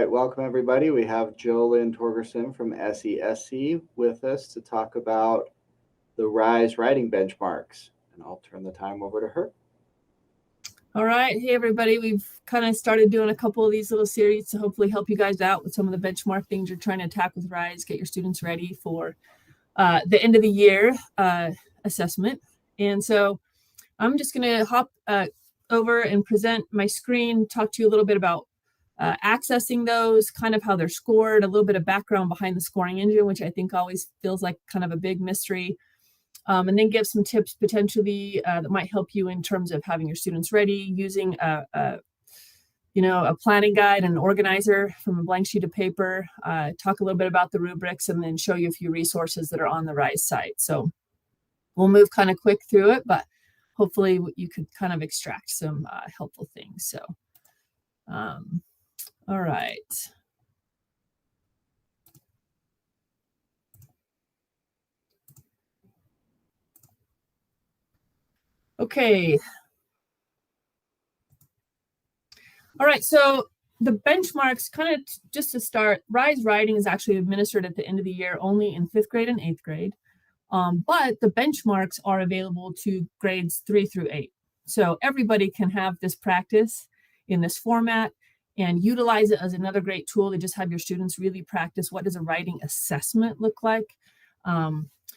right, welcome everybody. We have Jolynn Torgerson from SESC with us to talk about the RISE writing benchmarks, and I'll turn the time over to her. All right. Hey, everybody. We've kind of started doing a couple of these little series to hopefully help you guys out with some of the benchmark things you're trying to attack with RISE, get your students ready for the end of the year assessment. And so I'm just going to hop over and present my screen, talk to you a little bit about accessing those, kind of how they're scored, a little bit of background behind the scoring engine, which I think always feels like kind of a big mystery. And then give some tips potentially that might help you in terms of having your students ready, using a planning guide and an organizer from a blank sheet of paper, talk a little bit about the rubrics, and then show you a few resources that are on the RISE site. So we'll move kind of quick through it, but hopefully you could kind of extract some helpful things. So, all right. Okay. All right, so the benchmarks, kind of just to start, RISE writing is actually administered at the end of the year only in 5th grade and 8th grade, but the benchmarks are available to grades 3 through 8. So everybody can have this practice in this format and utilize it as another great tool to just have your students really practice what does a writing assessment look like.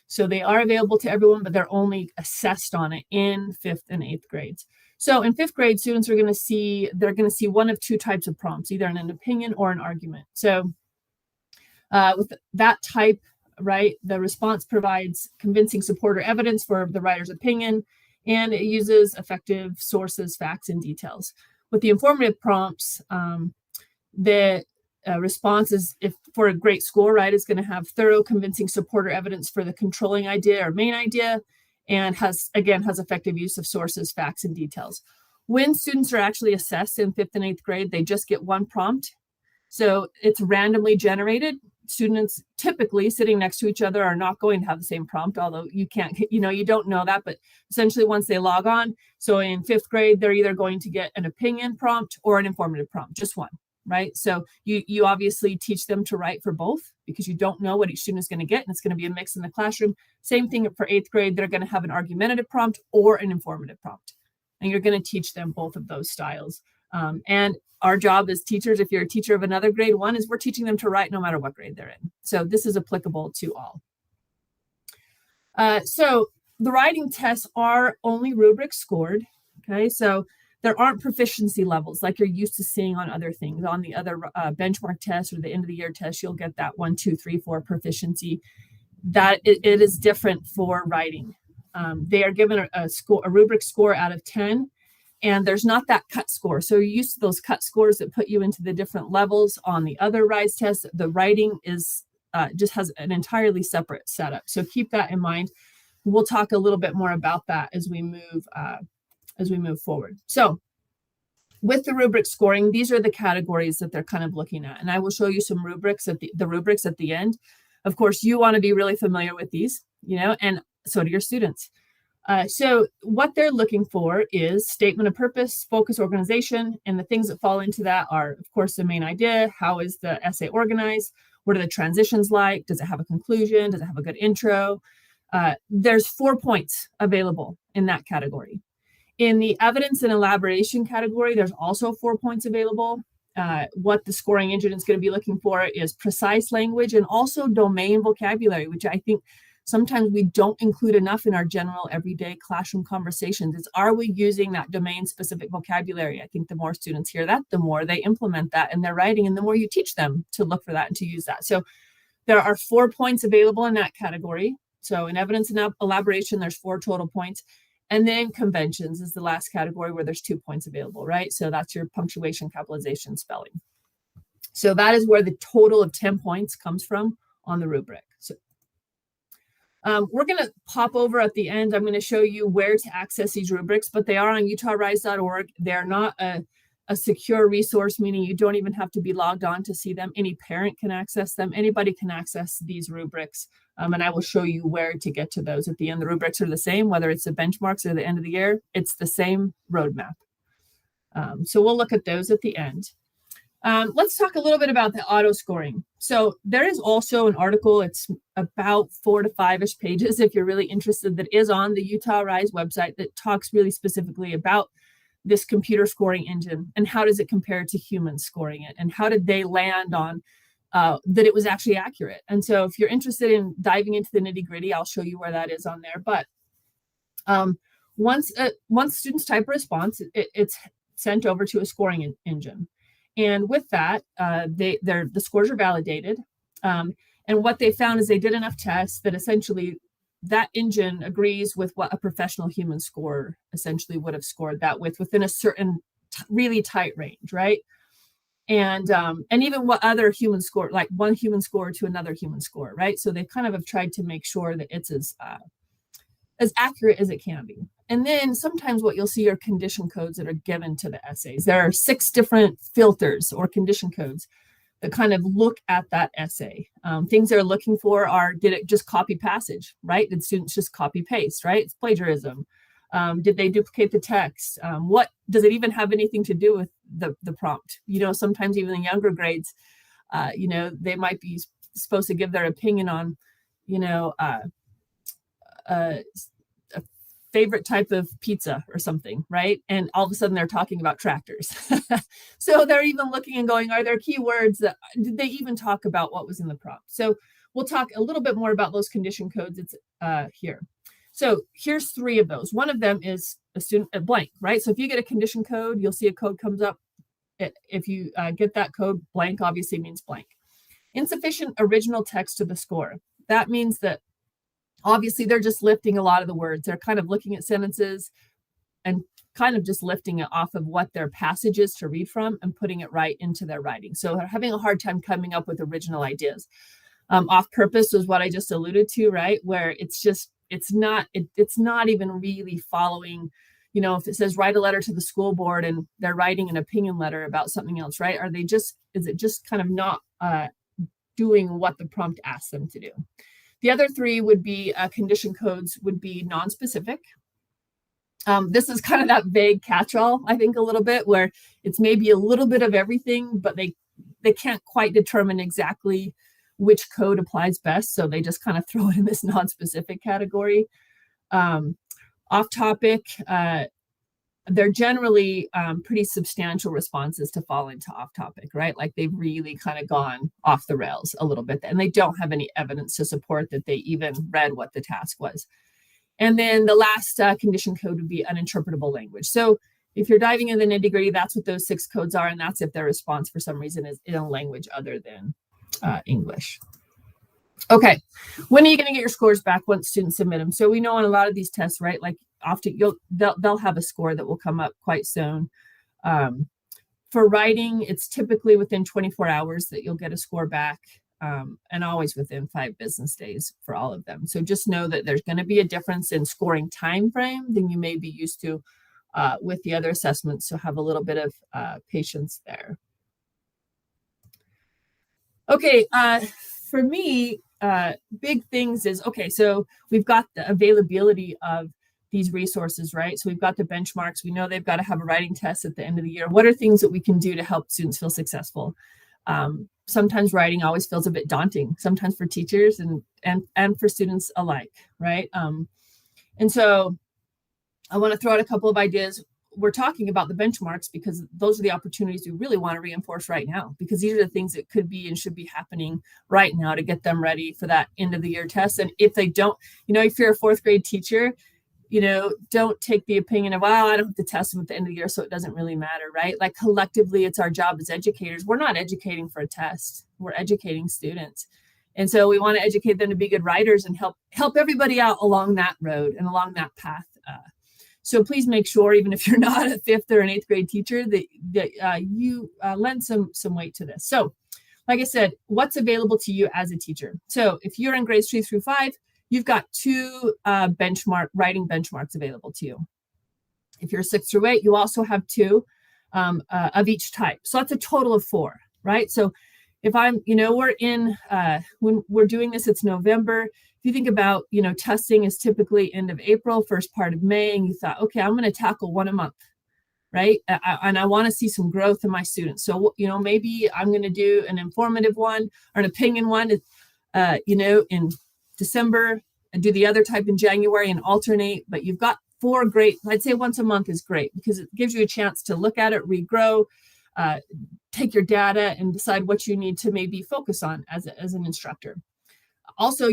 So they are available to everyone, but they're only assessed on it in 5th and 8th grades. So in 5th grade, students are going to see one of two types of prompts, either an opinion or an argument. So with that type, right, the response provides convincing support or evidence for the writer's opinion, and it uses effective sources, facts, and details. With the informative prompts, the response is, if for a great score, right, is going to have thorough, convincing support or evidence for the controlling idea or main idea, and has effective use of sources, facts, and details. When students are actually assessed in 5th and 8th grade, they just get one prompt. So it's randomly generated. Students typically sitting next to each other are not going to have the same prompt, although you don't know that, but essentially once they log on, so in 5th grade, they're either going to get an opinion prompt or an informative prompt, just one, right? So you obviously teach them to write for both because you don't know what each student is going to get, and it's going to be a mix in the classroom. Same thing for 8th grade, they're going to have an argumentative prompt or an informative prompt, and you're going to teach them both of those styles. And our job as teachers, if you're a teacher of another grade 1, is we're teaching them to write no matter what grade they're in. So this is applicable to all. So the writing tests are only rubric scored, okay? So there aren't proficiency levels like you're used to seeing on other things. On the other benchmark tests or the end of the year test, you'll get that 1, 2, 3, 4 proficiency. That it is different for writing. They are given a rubric score out of 10, and there's not that cut score. So you're used to those cut scores that put you into the different levels on the other RISE tests. The writing is just has an entirely separate setup. So keep that in mind. We'll talk a little bit more about that as we move forward. So with the rubric scoring, these are the categories that they're kind of looking at. And I will show you some rubrics at the rubrics at the end. Of course, you want to be really familiar with these, and so do your students. So what they're looking for is statement of purpose, focus, organization, and the things that fall into that are, of course, the main idea. How is the essay organized? What are the transitions like? Does it have a conclusion? Does it have a good intro? There's 4 points available in that category. In the evidence and elaboration category, there's also 4 points available. What the scoring engine is going to be looking for is precise language and also domain vocabulary, which I think sometimes we don't include enough in our general everyday classroom conversations. It's, are we using that domain-specific vocabulary? I think the more students hear that, the more they implement that in their writing, and the more you teach them to look for that and to use that. So there are 4 points available in that category. So in evidence and elaboration, there's 4 total points. And then conventions is the last category where there's 2 points available, right? So that's your punctuation, capitalization, spelling. So that is where the total of 10 points comes from on the rubric. So we're going to pop over at the end. I'm going to show you where to access these rubrics, but they are on utahrise.org. They're not a secure resource, meaning you don't even have to be logged on to see them. Any parent can access them. Anybody can access these rubrics. And I will show you where to get to those at the end. The rubrics are the same, whether it's the benchmarks or the end of the year. It's the same roadmap. So we'll look at those at the end. Let's talk a little bit about the auto scoring. So there is also an article, it's about 4 to 5-ish pages if you're really interested, that is on the Utah Rise website that talks really specifically about this computer scoring engine and how does it compare to humans scoring it and how did they land on that it was actually accurate. And so if you're interested in diving into the nitty gritty, I'll show you where that is on there. But once students type a response, it's sent over to a scoring engine. And with that, the scores are validated. And what they found is they did enough tests that essentially that engine agrees with what a professional human scorer essentially would have scored that within a certain really tight range, right? And even what other human score, like one human score to another human score, right? So they kind of have tried to make sure that it's as accurate as it can be. And then sometimes what you'll see are condition codes that are given to the essays. There are 6 different filters or condition codes that kind of look at that essay. Things they're looking for are, did it just copy passage, right? Did students just copy paste, right? It's plagiarism. Did they duplicate the text? What does it even have anything to do with the prompt? Sometimes even in younger grades, they might be supposed to give their opinion on, a favorite type of pizza or something, right? And all of a sudden they're talking about tractors. So they're even looking and going, are there keywords that, did they even talk about what was in the prompt? So we'll talk a little bit more about those condition codes. It's here. So here's 3 of those. One of them is a blank, right? So if you get a condition code, you'll see a code comes up. If you get that code, blank obviously means blank. Insufficient original text to the score. That means that obviously they're just lifting a lot of the words. They're kind of looking at sentences and kind of just lifting it off of what their passage is to read from and putting it right into their writing. So they're having a hard time coming up with original ideas. Off purpose was what I just alluded to, right? Where it's not even really following, if it says write a letter to the school board and they're writing an opinion letter about something else, right? Is it just kind of not doing what the prompt asks them to do? The other 3 would be condition codes would be non-specific. This is kind of that vague catch-all, I think, a little bit, where it's maybe a little bit of everything, but they can't quite determine exactly which code applies best. So they just kind of throw it in this non-specific category. Off topic, they're generally pretty substantial responses to fall into off topic, right? Like they've really kind of gone off the rails a little bit and they don't have any evidence to support that they even read what the task was. And then the last condition code would be uninterpretable language. So if you're diving in the nitty gritty, that's what those 6 codes are. And that's if their response for some reason is in a language other than English. Okay, when are you going to get your scores back once students submit them? So we know on a lot of these tests, right, like often they'll have a score that will come up quite soon. For writing, it's typically within 24 hours that you'll get a score back, and always within 5 business days for all of them. So just know that there's going to be a difference in scoring time frame than you may be used to with the other assessments. So have a little bit of patience there. Okay, for me, big things is, okay, so we've got the availability of these resources, right? So we've got the benchmarks. We know they've got to have a writing test at the end of the year. What are things that we can do to help students feel successful? Sometimes writing always feels a bit daunting, sometimes for teachers and for students alike, right? And so I want to throw out a couple of ideas. We're talking about the benchmarks because those are the opportunities we really want to reinforce right now, because these are the things that could be and should be happening right now to get them ready for that end of the year test. And if they don't, if you're a 4th grade teacher, don't take the opinion of, well, I don't have to test them at the end of the year, so it doesn't really matter, right? Like collectively, it's our job as educators. We're not educating for a test. We're educating students. And so we want to educate them to be good writers and help everybody out along that road and along that path. So please make sure, even if you're not a 5th or an 8th grade teacher, that you lend some weight to this. So like I said, what's available to you as a teacher? So if you're in grades 3 through 5, you've got 2 writing benchmarks available to you. If you're 6 through 8, you also have 2 of each type. So that's a total of 4, right? So if we're in, when we're doing this, it's November. If you think about, testing is typically end of April, first part of May, and you thought, okay, I'm going to tackle 1 a month, right? And I want to see some growth in my students. So, maybe I'm going to do an informative one or an opinion one, in December, and do the other type in January and alternate. But you've got 4 great, I'd say once a month is great because it gives you a chance to look at it, regrow, take your data and decide what you need to maybe focus on as an instructor. Also,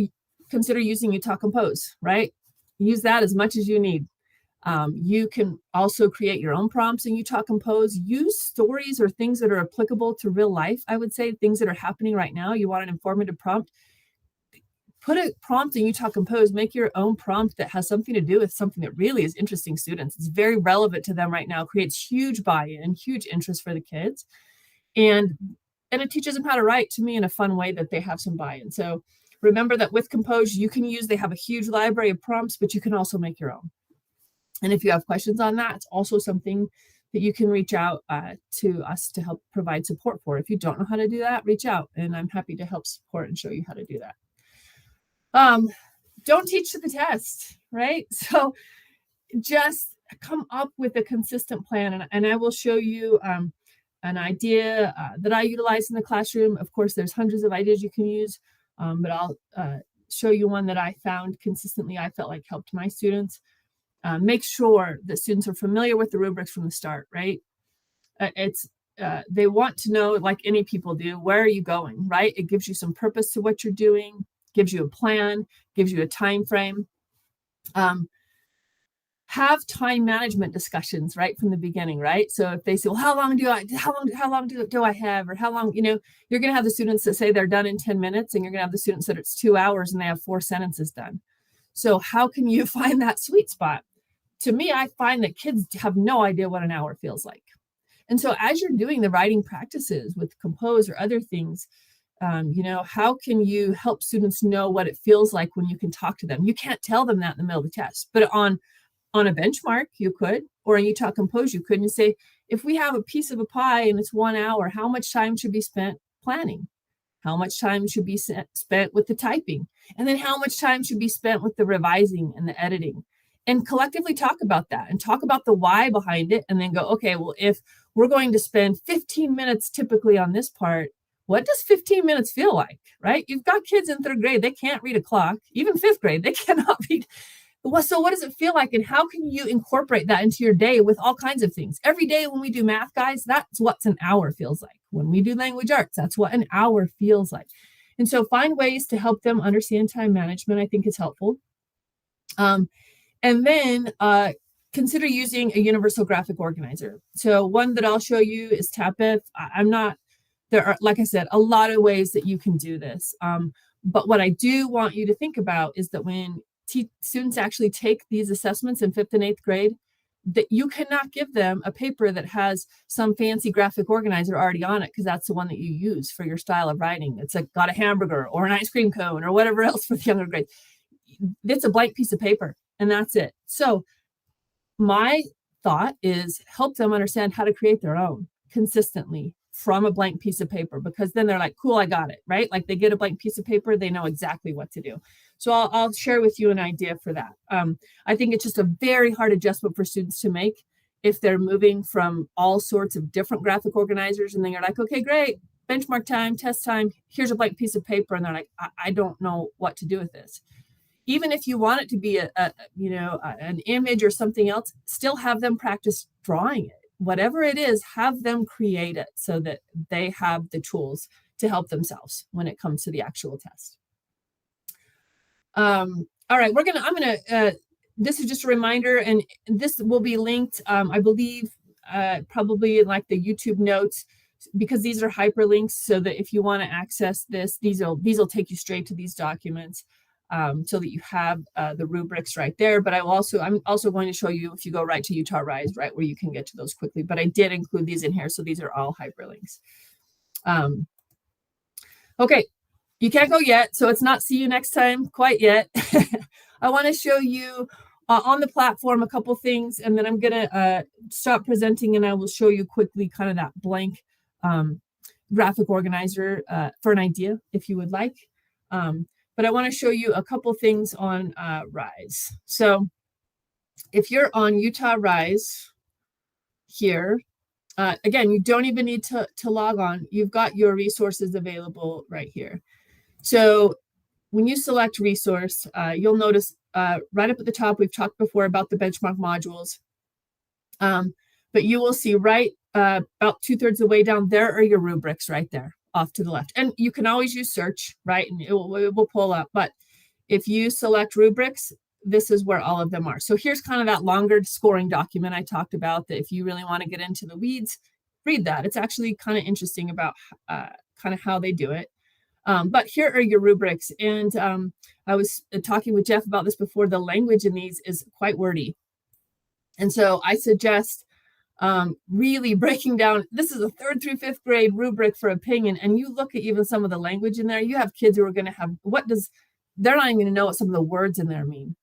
consider using Utah Compose, right? Use that as much as you need. You can also create your own prompts in Utah Compose. Use stories or things that are applicable to real life. I would say things that are happening right now. You want an informative prompt. Put a prompt in Utah Compose. Make your own prompt that has something to do with something that really is interesting students. It's very relevant to them right now. Creates huge buy-in, huge interest for the kids, and it teaches them how to write to me in a fun way that they have some buy-in. So remember that with Compose, they have a huge library of prompts, but you can also make your own. And if you have questions on that, it's also something that you can reach out to us to help provide support for. If you don't know how to do that, reach out, and I'm happy to help support and show you how to do that. Don't teach to the test, right? So just come up with a consistent plan, and I will show you an idea that I utilize in the classroom. Of course, there's hundreds of ideas you can use, but I'll show you one that I found consistently I felt like helped my students. Make sure that students are familiar with the rubrics from the start, right? They want to know, like any people do, where are you going, right? It gives you some purpose to what you're doing, gives you a plan, gives you a time frame. Have time management discussions right from the beginning, right? So if they say, well, how long do I have, or how long, you're going to have the students that say they're done in 10 minutes, and you're going to have the students that it's 2 hours and they have 4 sentences done. So how can you find that sweet spot? To me, I find that kids have no idea what an hour feels like. And so as you're doing the writing practices with Compose or other things, how can you help students know what it feels like when you can talk to them? You can't tell them that in the middle of the test, but on a benchmark, you could, or in Utah Compose, you could, and say, if we have a piece of a pie and it's 1 hour, how much time should be spent planning? How much time should be spent with the typing? And then how much time should be spent with the revising and the editing? And collectively talk about that and talk about the why behind it, and then go, okay, well, if we're going to spend 15 minutes typically on this part, what does 15 minutes feel like, right? You've got kids in 3rd grade, they can't read a clock. Even 5th grade, they cannot read. So what does it feel like, and how can you incorporate that into your day with all kinds of things? Every day when we do math, guys, that's what an hour feels like. When we do language arts, that's what an hour feels like. And so find ways to help them understand time management, I think is helpful. And then consider using a universal graphic organizer. So one that I'll show you is TAPIF. There are, like I said, a lot of ways that you can do this. But what I do want you to think about is that when students actually take these assessments in 5th and 8th grade, that you cannot give them a paper that has some fancy graphic organizer already on it, because that's the one that you use for your style of writing. It's got a hamburger or an ice cream cone or whatever else for the younger grades. It's a blank piece of paper, and that's it. So my thought is help them understand how to create their own consistently from a blank piece of paper, because then they're like, cool, I got it, right? Like they get a blank piece of paper, they know exactly what to do. So I'll share with you an idea for that. I think it's just a very hard adjustment for students to make if they're moving from all sorts of different graphic organizers, and then you're like, okay, great, benchmark time, test time, here's a blank piece of paper, and they're like, I don't know what to do with this. Even if you want it to be an image or something else, still have them practice drawing it. Whatever it is, have them create it so that they have the tools to help themselves when it comes to the actual test. All right, this is just a reminder, and this will be linked, I believe, probably in like the YouTube notes, because these are hyperlinks, so that if you want to access this, these will take you straight to these documents. So that you have the rubrics right there. But I'm also going to show you, if you go right to Utah Rise, right, where you can get to those quickly. But I did include these in here, so these are all hyperlinks. Okay, you can't go yet, so it's not see you next time quite yet. I want to show you on the platform a couple things, and then I'm going to stop presenting, and I will show you quickly kind of that blank graphic organizer for an idea, if you would like. But I want to show you a couple things on Rise. So if you're on Utah Rise, here, again, you don't even need to log on. You've got your resources available right here. So when you select resource, you'll notice right up at the top, we've talked before about the benchmark modules. But you will see right about 2/3 of the way down, there are your rubrics right there off to the left. And you can always use search, right? And it will pull up. But if you select rubrics, this is where all of them are. So here's kind of that longer scoring document I talked about, that if you really want to get into the weeds, read that. It's actually kind of interesting about kind of how they do it. But here are your rubrics. And I was talking with Jeff about this before. The language in these is quite wordy. And so I suggest really breaking down, this is a 3rd through 5th grade rubric for opinion. And you look at even some of the language in there, you have kids who are going to have, they're not even going to know what some of the words in there mean.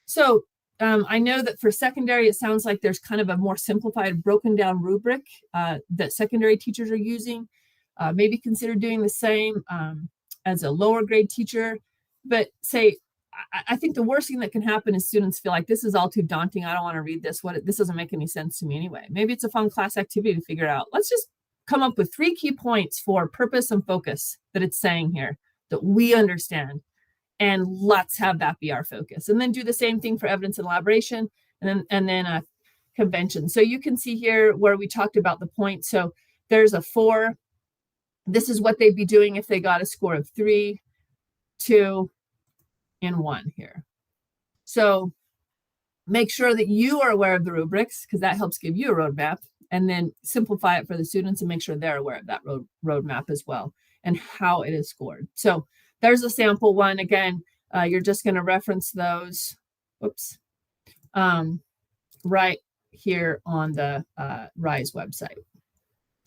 So I know that for secondary, it sounds like there's kind of a more simplified, broken down rubric that secondary teachers are using. Maybe consider doing the same as a lower grade teacher. But I think the worst thing that can happen is students feel like this is all too daunting. I don't want to read this. This doesn't make any sense to me anyway. Maybe it's a fun class activity to figure out. Let's just come up with 3 key points for purpose and focus that it's saying here that we understand. And let's have that be our focus. And then do the same thing for evidence and elaboration, and then convention. So you can see here where we talked about the points. So there's a 4. This is what they'd be doing if they got a score of 3, 2, and 1 here. So make sure that you are aware of the rubrics, because that helps give you a roadmap, and then simplify it for the students and make sure they're aware of that roadmap as well and how it is scored. So there's a sample one. Again, you're just going to reference those. Whoops. Right here on the RISE website.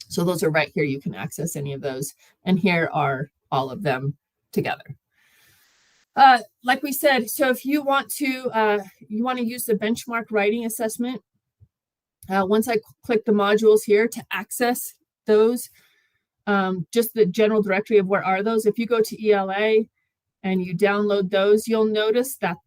So those are right here. You can access any of those. And here are all of them together. Like we said, so if you want to use the benchmark writing assessment, once I click the modules here to access those, just the general directory of where are those. If you go to ELA and you download those, you'll notice that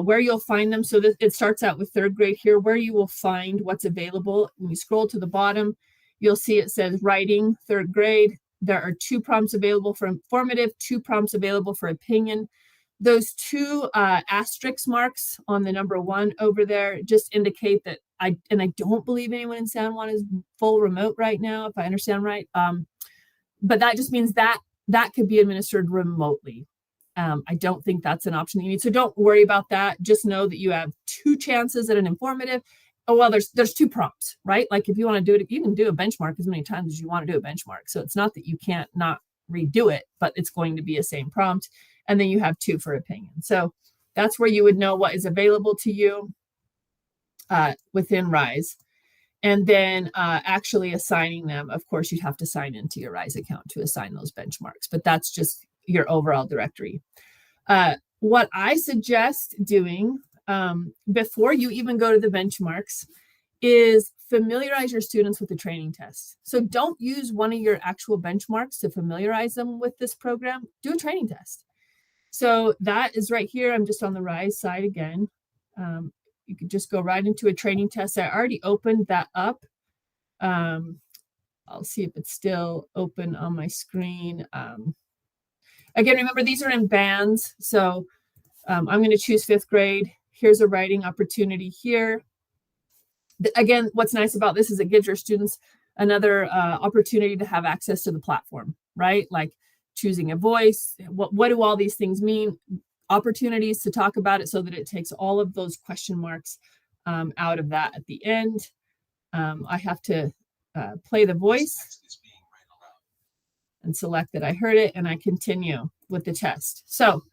where you'll find them. So it starts out with 3rd grade here, where you will find what's available. When you scroll to the bottom, you'll see it says writing 3rd grade. There are 2 prompts available for informative, 2 prompts available for opinion. Those 2 asterisk marks on the number 1 over there just indicate that I don't believe anyone in San Juan is full remote right now, if I understand right. But that just means that could be administered remotely. I don't think that's an option that you need. So don't worry about that. Just know that you have 2 chances at an informative. Oh, well, there's 2 prompts, right? Like if you want to do it, you can do a benchmark as many times as you want to do a benchmark. So it's not that you can't not redo it, but it's going to be a same prompt. And then you have 2 for opinion. So that's where you would know what is available to you within RISE. And then actually assigning them, of course, you'd have to sign into your RISE account to assign those benchmarks, but that's just your overall directory. What I suggest doing before you even go to the benchmarks is familiarize your students with the training test. So don't use one of your actual benchmarks to familiarize them with this program. Do a training test. So that is right here. I'm just on the RISE side again. You could just go right into a training test. I already opened that up. I'll see if it's still open on my screen. Again, remember, these are in bands. So I'm going to choose 5th grade. Here's a writing opportunity here. Again, what's nice about this is it gives your students another opportunity to have access to the platform, right? Like choosing a voice. What do all these things mean? Opportunities to talk about it so that it takes all of those question marks out of that at the end. I have to play the voice and select that I heard it, and I continue with the test. So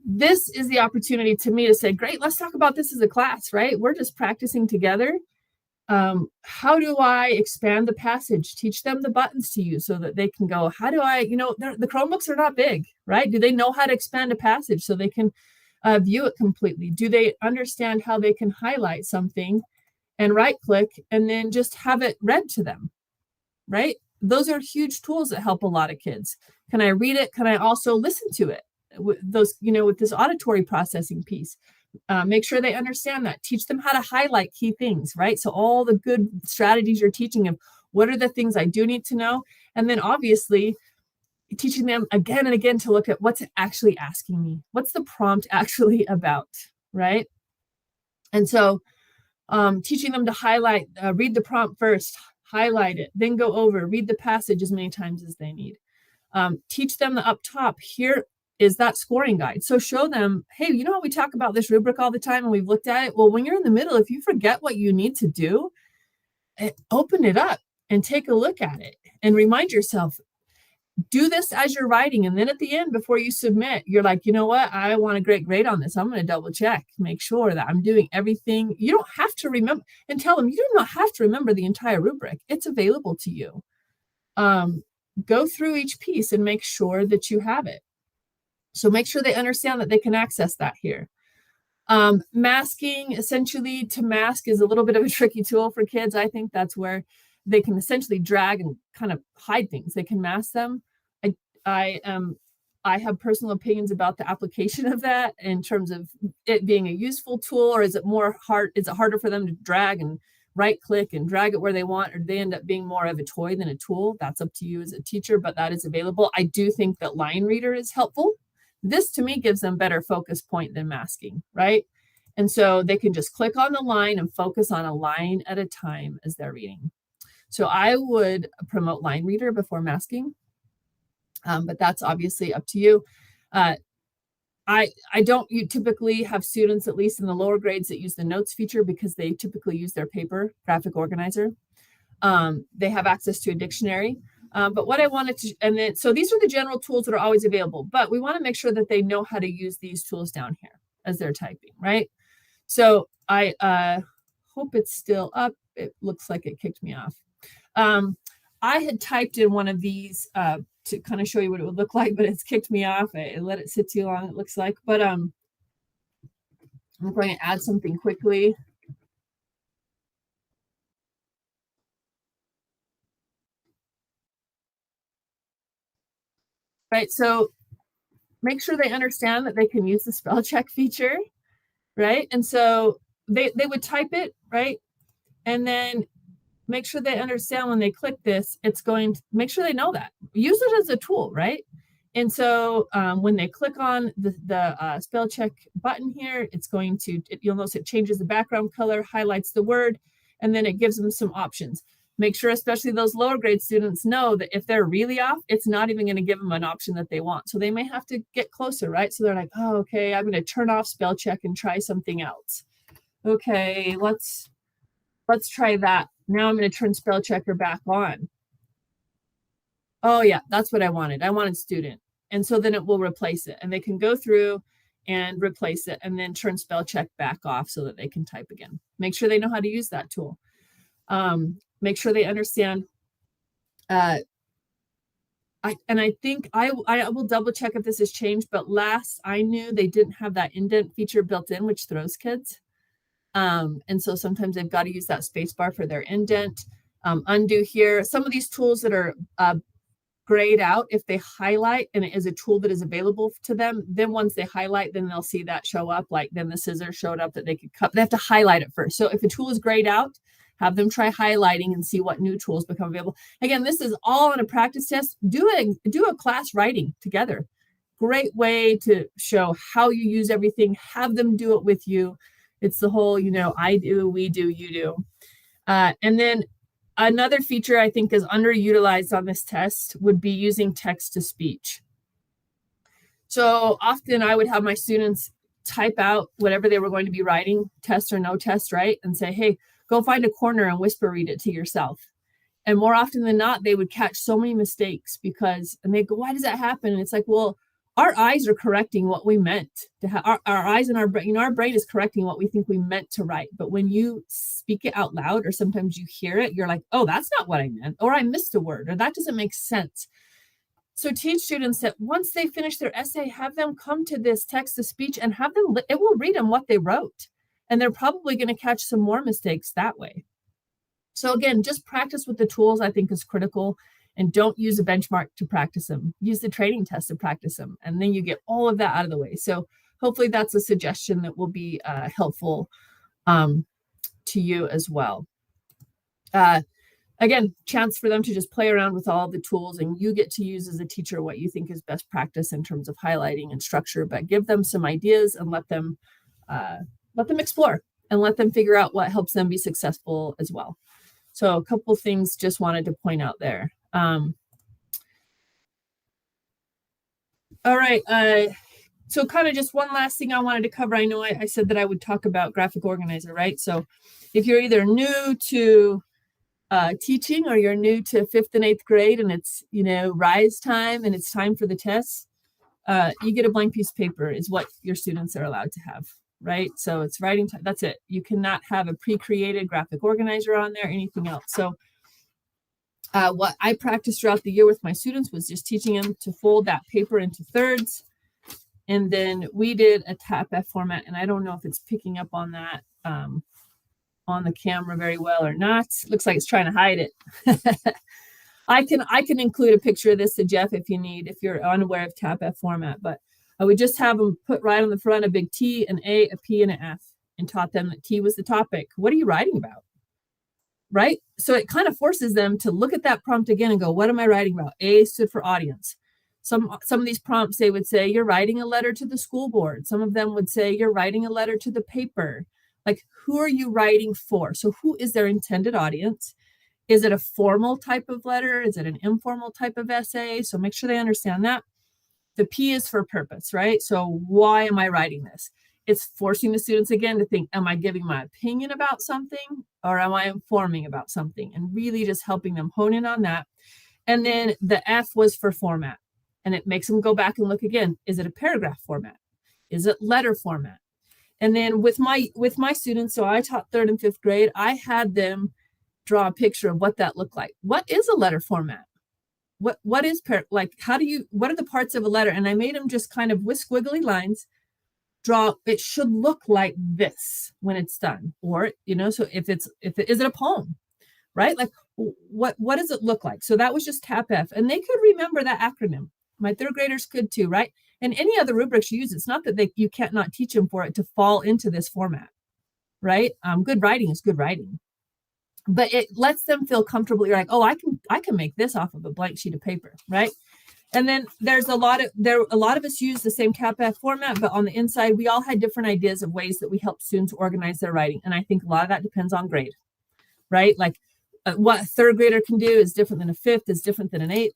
this is the opportunity to me to say, great, let's talk about this as a class, right? We're just practicing together. How do I expand the passage? Teach them the buttons to use so that they can go, how do I, the Chromebooks are not big, right? Do they know how to expand a passage so they can view it completely? Do they understand how they can highlight something and right click and then just have it read to them, right? Those are huge tools that help a lot of kids. Can I read it? Can I also listen to it? With those, with this auditory processing piece. Make sure they understand that. Teach them how to highlight key things, right? So all the good strategies you're teaching them, what are the things I do need to know? And then obviously teaching them again and again to look at what's it actually asking me. What's the prompt actually about, right? And so teaching them to highlight, read the prompt first, highlight it, then go over, read the passage as many times as they need. Teach them the up top. Here is that scoring guide. So show them, hey, you know how we talk about this rubric all the time and we've looked at it? Well, when you're in the middle, if you forget what you need to do, open it up and take a look at it and remind yourself, do this as you're writing. And then at the end, before you submit, you're like, you know what? I want a great grade on this. I'm going to double check, make sure that I'm doing everything. You don't have to remember, and tell them you do not have to remember the entire rubric. It's available to you. Go through each piece and make sure that you have it. So make sure they understand that they can access that here. Masking, essentially, to mask is a little bit of a tricky tool for kids. I think that's where they can essentially drag and kind of hide things. They can mask them. I have personal opinions about the application of that in terms of it being a useful tool, or is it harder for them to drag and right click and drag it where they want, or do they end up being more of a toy than a tool? That's up to you as a teacher, but that is available. I do think that line reader is helpful. This to me gives them better focus point than masking, right? And so they can just click on the line and focus on a line at a time as they're reading. So I would promote line reader before masking, but that's obviously up to you. I don't typically have students, at least in the lower grades, that use the notes feature because they typically use their paper graphic organizer. They have access to a dictionary. But what I wanted to, and then, so these are the general tools that are always available, but we want to make sure that they know how to use these tools down here as they're typing, right? So I hope it's still up. It looks like it kicked me off. I had typed in one of these to kind of show you what it would look like, but it's kicked me off. I let it sit too long, it looks like. But I'm going to add something quickly. Right, so make sure they understand that they can use the spell check feature, right? And so they would type it, right? And then make sure they understand when they click this, it's going to make sure they know that. Use it as a tool, right? And so when they click on the spell check button here, it's going to, you'll notice it changes the background color, highlights the word, and then it gives them some options. Make sure, especially those lower grade students, know that if they're really off, it's not even going to give them an option that they want. So they may have to get closer, right? So they're like, oh, okay, I'm going to turn off spell check and try something else. Okay, let's try that. Now I'm going to turn spell checker back on. Oh yeah, that's what I wanted. I wanted student. And so then it will replace it, and they can go through and replace it and then turn spell check back off so that they can type again. Make sure they know how to use that tool. Make sure they understand. I think I will double check if this has changed, but last I knew they didn't have that indent feature built in, which throws kids. And so sometimes they've got to use that space bar for their indent. Undo here. Some of these tools that are grayed out, if they highlight and it is a tool that is available to them, then once they highlight, then they'll see that show up. Like then the scissors showed up that they could cut. They have to highlight it first. So if a tool is grayed out, have them try highlighting and see what new tools become available. Again, this is all on a practice test. Do a class writing together. Great way to show how you use everything. Have them do it with you. It's the whole, I do, we do, you do. And then another feature I think is underutilized on this test would be using text to speech. So often I would have my students type out whatever they were going to be writing, test or no test, right? And say, hey, go find a corner and whisper read it to yourself. And more often than not, they would catch so many mistakes and they go, why does that happen? And it's like, well, our eyes are correcting what we meant to have. Our eyes and our brain, our brain is correcting what we think we meant to write. But when you speak it out loud, or sometimes you hear it, you're like, oh, that's not what I meant, or I missed a word, or that doesn't make sense. So teach students that once they finish their essay, have them come to this text to speech and have them, it will read them what they wrote. And they're probably going to catch some more mistakes that way. So again, just practice with the tools I think is critical. And don't use a benchmark to practice them. Use the training test to practice them. And then you get all of that out of the way. So hopefully that's a suggestion that will be helpful to you as well. Again, chance for them to just play around with all the tools, and you get to use as a teacher what you think is best practice in terms of highlighting and structure, but give them some ideas and let them explore and let them figure out what helps them be successful as well. So a couple things just wanted to point out there. All right. So kind of just one last thing I wanted to cover. I know I said that I would talk about graphic organizer, right? So if you're either new to teaching or you're new to 5th and 8th grade and it's, rise time and it's time for the tests, you get a blank piece of paper is what your students are allowed to have, right? So it's writing time. That's it. You cannot have a pre-created graphic organizer on there, anything else. So what I practiced throughout the year with my students was just teaching them to fold that paper into thirds. And then we did a TAP-F format, and I don't know if it's picking up on that on the camera very well or not. It looks like it's trying to hide it. I can include a picture of this to Jeff if you need, if you're unaware of TAP-F format, but I would just have them put right on the front a big T, an A, a P, and an F, and taught them that T was the topic. What are you writing about? Right? So it kind of forces them to look at that prompt again and go, what am I writing about? A stood for audience. Some of these prompts, they would say, you're writing a letter to the school board. Some of them would say, you're writing a letter to the paper. Like, who are you writing for? So who is their intended audience? Is it a formal type of letter? Is it an informal type of essay? So make sure they understand that. The P is for purpose, right? So why am I writing this? It's forcing the students again to think, am I giving my opinion about something or am I informing about something? And really just helping them hone in on that. And then the F was for format. And it makes them go back and look again. Is it a paragraph format? Is it letter format? And then with my students, so I taught 3rd and 5th grade, I had them draw a picture of what that looked like. What is a letter format? What is what are the parts of a letter? And I made them just kind of with squiggly lines draw. It should look like this when it's done, or so is it a poem, right? Like what does it look like? So that was just TAP-F, and they could remember that acronym. My 3rd graders could too, right? And any other rubrics you use, it's not that you can't not teach them for it to fall into this format, right? Good writing is good writing, but it lets them feel comfortable. You're like, oh, I can make this off of a blank sheet of paper, right? And then there's a lot of us use the same TAP-F format, but on the inside, we all had different ideas of ways that we help students organize their writing. And I think a lot of that depends on grade, right? Like what a 3rd grader can do is different than a 5th, is different than an 8th.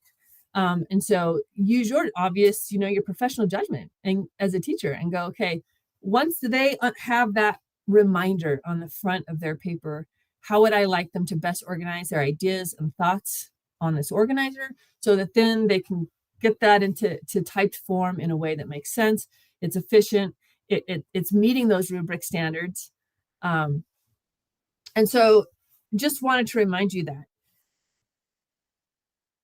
And so use your obvious, your professional judgment and as a teacher and go, okay, once they have that reminder on the front of their paper, how would I like them to best organize their ideas and thoughts on this organizer so that then they can get that into typed form in a way that makes sense. It's efficient. It's meeting those rubric standards. And so just wanted to remind you that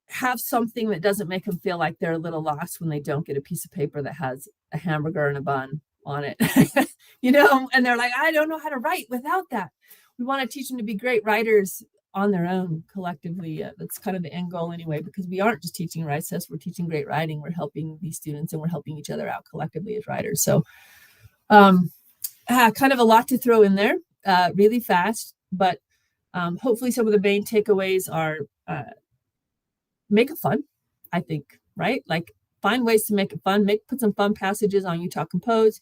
have something that doesn't make them feel like they're a little lost when they don't get a piece of paper that has a hamburger and a bun on it, and they're like, I don't know how to write without that. We want to teach them to be great writers on their own collectively. That's kind of the end goal anyway, because we aren't just teaching write tests, we're teaching great writing. We're helping these students and we're helping each other out collectively as writers. So kind of a lot to throw in there really fast, but hopefully some of the main takeaways are make it fun, I think, right? Like find ways to make it fun, put some fun passages on Utah Compose.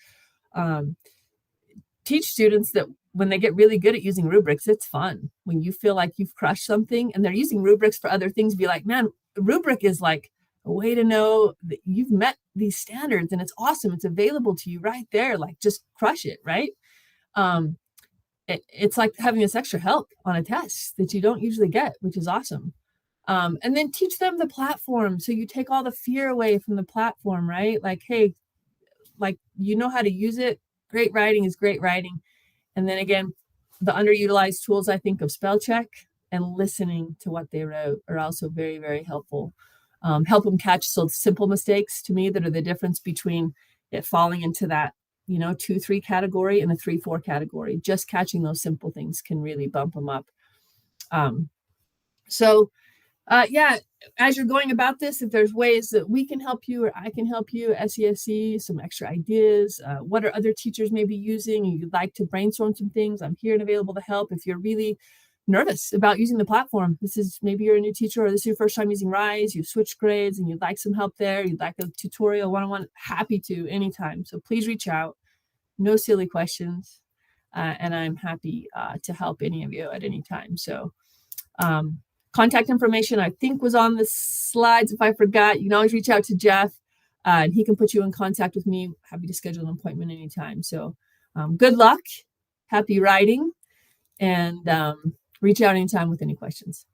Teach students that when they get really good at using rubrics, it's fun. When you feel like you've crushed something and they're using rubrics for other things, be like, man, rubric is like a way to know that you've met these standards and it's awesome. It's available to you right there. Like just crush it, right? It's like having this extra help on a test that you don't usually get, which is awesome. And then teach them the platform. So you take all the fear away from the platform, right? Like, hey, like, how to use it. Great writing is great writing. And then again, the underutilized tools, I think, of spell check and listening to what they wrote are also very, very helpful. Help them catch simple mistakes to me that are the difference between it falling into that, 2-3 category and a 3-4 category. Just catching those simple things can really bump them up. So Yeah, as you're going about this, if there's ways that we can help you or I can help you, SESC, some extra ideas, what are other teachers maybe using, and you'd like to brainstorm some things, I'm here and available to help. If you're really nervous about using the platform, this is maybe you're a new teacher or this is your first time using Rise, you've switched grades and you'd like some help there, you'd like a tutorial, one-on-one, happy to anytime. So please reach out, no silly questions, and I'm happy to help any of you at any time. So contact information I think was on the slides. If I forgot, you can always reach out to Jeff and he can put you in contact with me. Happy to schedule an appointment anytime. So good luck, happy writing, and reach out anytime with any questions.